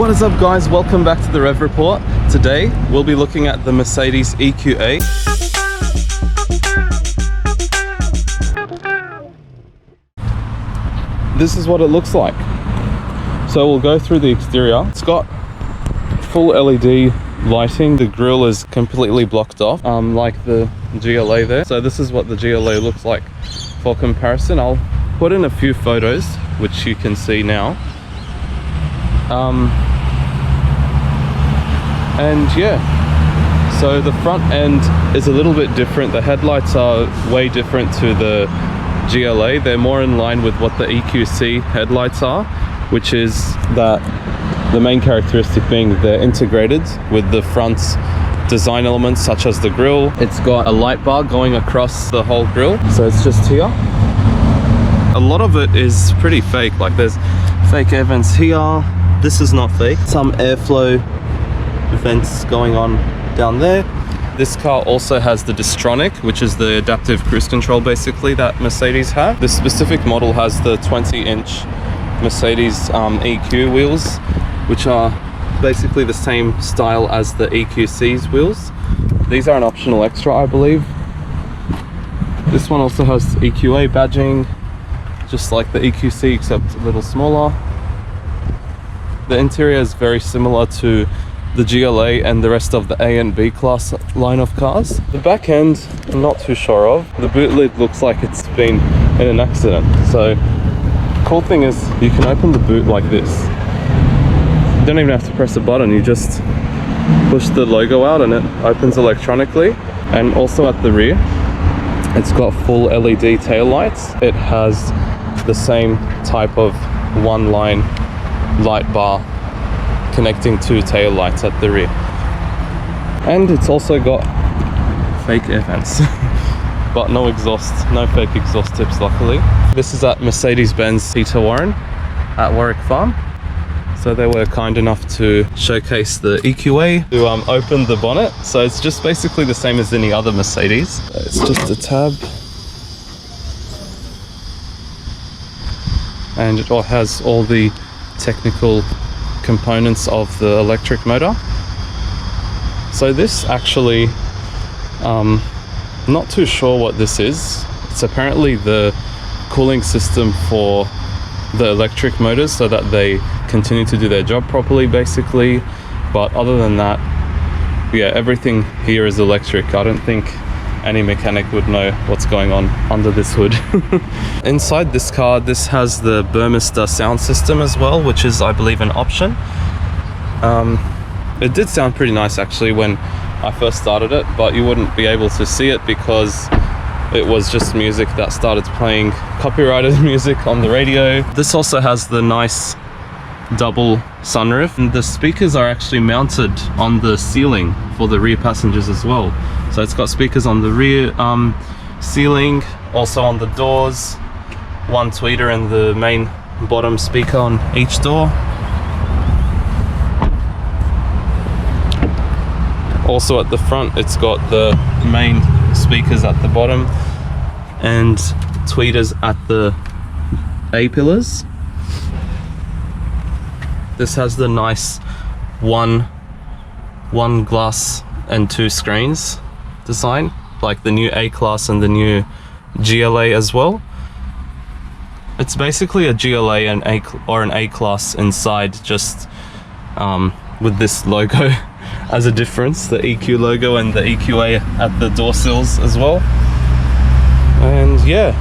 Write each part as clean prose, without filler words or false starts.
What is up guys, welcome back to the Rev Report. Today we'll be looking at the Mercedes EQA. This is what it looks like. So we'll go through the exterior. It's got full LED lighting. The grille is completely blocked off, like the GLA there. So this is what the GLA looks like for comparison. I'll put in a few photos, which you can see now. And yeah, so the front end is a little bit different. The headlights are way different to the GLA. They're more in line with what the EQC headlights are, which is that the main characteristic being they're integrated with the front design elements such as the grille. It's got a light bar going across the whole grille, so it's just here. A lot of it is pretty fake, like there's fake air vents here. This is not fake. Some airflow vents going on down there. This car also has the Distronic, which is the adaptive cruise control basically that Mercedes have. This specific model has the 20-inch Mercedes EQ wheels, which are basically the same style as the EQC's wheels. These are an optional extra, I believe. This one also has EQA badging, just like the EQC except a little smaller. The interior is very similar to the GLA and the rest of the A and B class line of cars. The back end, I'm not too sure of. The boot lid looks like it's been in an accident. So the cool thing is you can open the boot like this. You don't even have to press a button, you just push the logo out and it opens electronically. And also at the rear, it's got full LED tail lights. It has the same type of one-line light bar connecting two tail lights at the rear. And it's also got fake air vents, but no exhaust, no fake exhaust tips luckily. This is at Mercedes-Benz Peter Warren at Warwick Farm. So they were kind enough to showcase the EQA, to open the bonnet. So it's just basically the same as any other Mercedes. It's just a tab. And it all has all the technical components of the electric motor. So this actually, not too sure what this is. It's apparently the cooling system for the electric motors so that they continue to do their job properly basically. But other than that, yeah, everything here is electric. I don't think any mechanic would know what's going on under this hood. Inside this car, this has the Burmester sound system as well, which is, I believe, an option. It did sound pretty nice actually when I first started it, but you wouldn't be able to see it because it was just music that started playing, copyrighted music on the radio. This also has the nice double sunroof, and the speakers are actually mounted on the ceiling for the rear passengers as well. So it's got speakers on the rear ceiling, also on the doors, one tweeter and the main bottom speaker on each door. Also at the front, it's got the main speakers at the bottom and tweeters at the A-pillars. This has the nice one glass and two screens design, like the new A-Class and the new GLA as well. It's basically a GLA and an A-Class inside, just with this logo as a difference, the EQ logo and the EQA at the door sills as well. And yeah,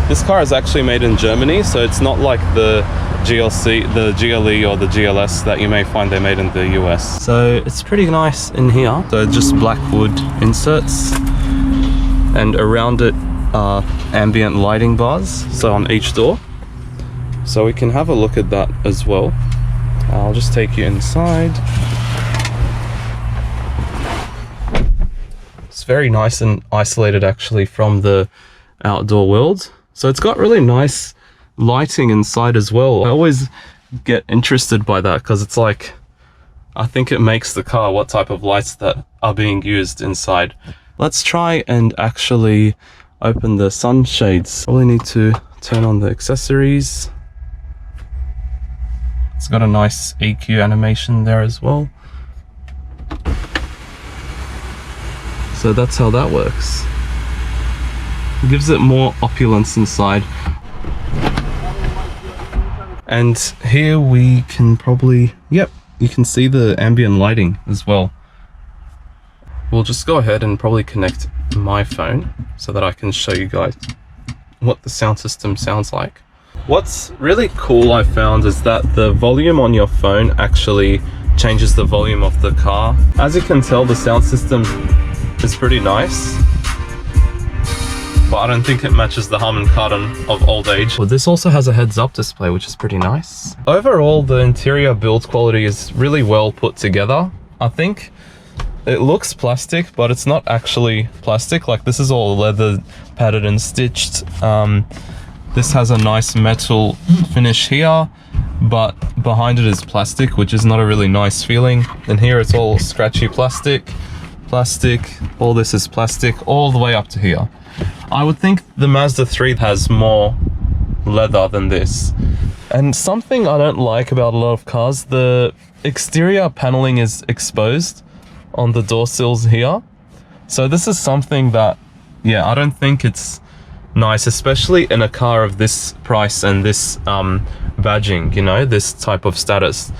this car is actually made in Germany, so it's not like the GLC, the GLE or the GLS that you may find they're made in the US. So it's pretty nice in here. So just black wood inserts, and around it are ambient lighting bars, so on each door. So we can have a look at that as well. I'll just take you inside. It's very nice and isolated actually from the outdoor world. So it's got really nice lighting inside as well. I always get interested by that because it's like, I think it makes the car what type of lights that are being used inside. Let's try and actually open the sunshades. Probably need to turn on the accessories. It's got a nice EQ animation there as well. So that's how that works. It gives it more opulence inside. And here we can probably, yep, you can see the ambient lighting as well. We'll just go ahead and probably connect my phone so that I can show you guys what the sound system sounds like. What's really cool I found is that the volume on your phone actually changes the volume of the car. As you can tell, the sound system is pretty nice, but I don't think it matches the Harman Kardon of old age. Well, this also has a heads-up display, which is pretty nice. Overall, the interior build quality is really well put together. I think it looks plastic, but it's not actually plastic. Like, this is all leather padded and stitched. This has a nice metal finish here, but behind it is plastic, which is not a really nice feeling. And here it's all scratchy plastic, all this is plastic, all the way up to here. I would think the Mazda 3 has more leather than this. And something I don't like about a lot of cars, the exterior paneling is exposed on the door sills here. So this is something that, yeah, I don't think it's nice, especially in a car of this price and this badging, you know, this type of status.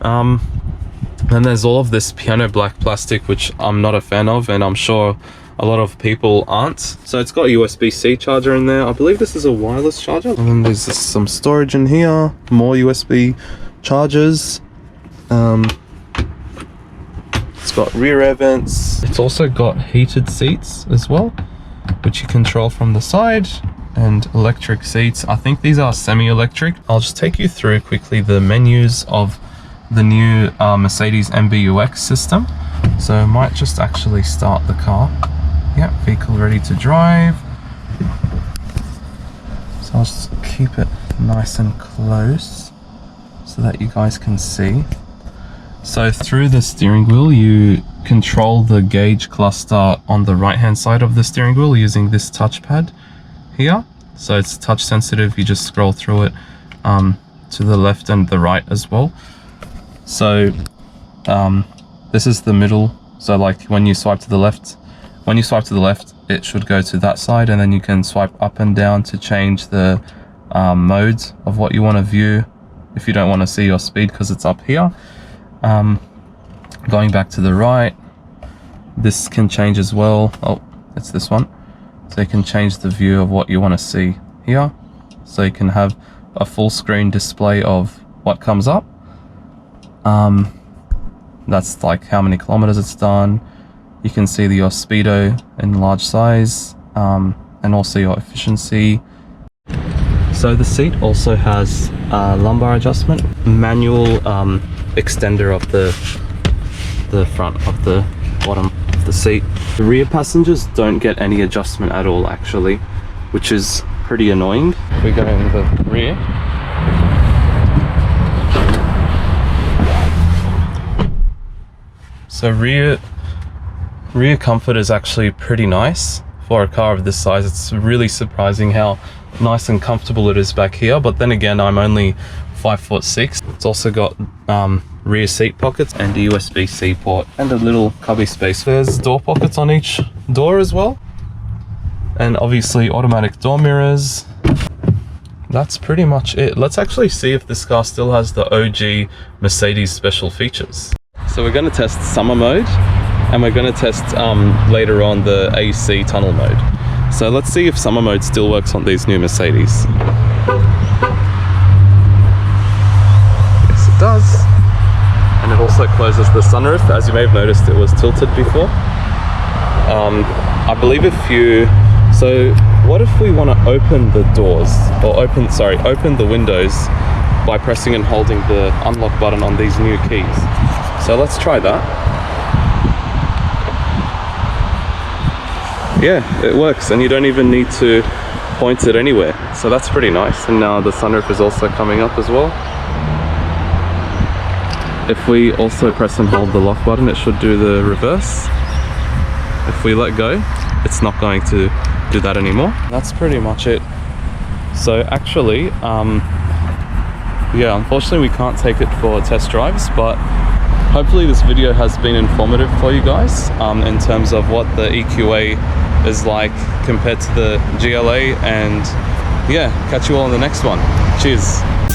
And there's all of this piano black plastic, which I'm not a fan of, and I'm sure a lot of people aren't. So it's got a USB-C charger in there. I believe this is a wireless charger. And then there's some storage in here, more USB chargers. It's got rear air vents. It's also got heated seats as well, which you control from the side, and electric seats. I think these are semi-electric. I'll just take you through quickly the menus of the new Mercedes MBUX system. So I might just actually start the car. Yeah, vehicle ready to drive. So I'll just keep it nice and close so that you guys can see. So through the steering wheel, you control the gauge cluster on the right hand side of the steering wheel using this touchpad here. So it's touch sensitive, you just scroll through it to the left and the right as well. So this is the middle. So like when you swipe to the left, it should go to that side, and then you can swipe up and down to change the modes of what you want to view if you don't want to see your speed because it's up here. Going back to the right, this can change as well. Oh, it's this one. So you can change the view of what you want to see here. So you can have a full screen display of what comes up. That's like how many kilometers it's done. You can see your speedo in large size, and also your efficiency. So the seat also has lumbar adjustment, manual extender of the front of the bottom of the seat. The rear passengers don't get any adjustment at all actually, which is pretty annoying. If we go in the rear, so rear comfort is actually pretty nice for a car of this size. It's really surprising how nice and comfortable it is back here, but then again, I'm only 5'6". It's also got rear seat pockets and a USB-C port and a little cubby space. There's door pockets on each door as well, and obviously automatic door mirrors. That's pretty much it. Let's actually see if this car still has the OG Mercedes special features. So we're going to test summer mode, and we're going to test later on the AC tunnel mode. So let's see if summer mode still works on these new Mercedes. Yes, it does. And it also closes the sunroof. As you may have noticed, it was tilted before. I believe so what if we want to open the doors, or open the windows by pressing and holding the unlock button on these new keys? So let's try that. Yeah, it works, and you don't even need to point it anywhere. So that's pretty nice. And now the sunroof is also coming up as well. If we also press and hold the lock button, it should do the reverse. If we let go, it's not going to do that anymore. That's pretty much it. So actually, yeah, unfortunately we can't take it for test drives, but hopefully this video has been informative for you guys in terms of what the EQA is like compared to the GLA, and yeah, catch you all in the next one. Cheers.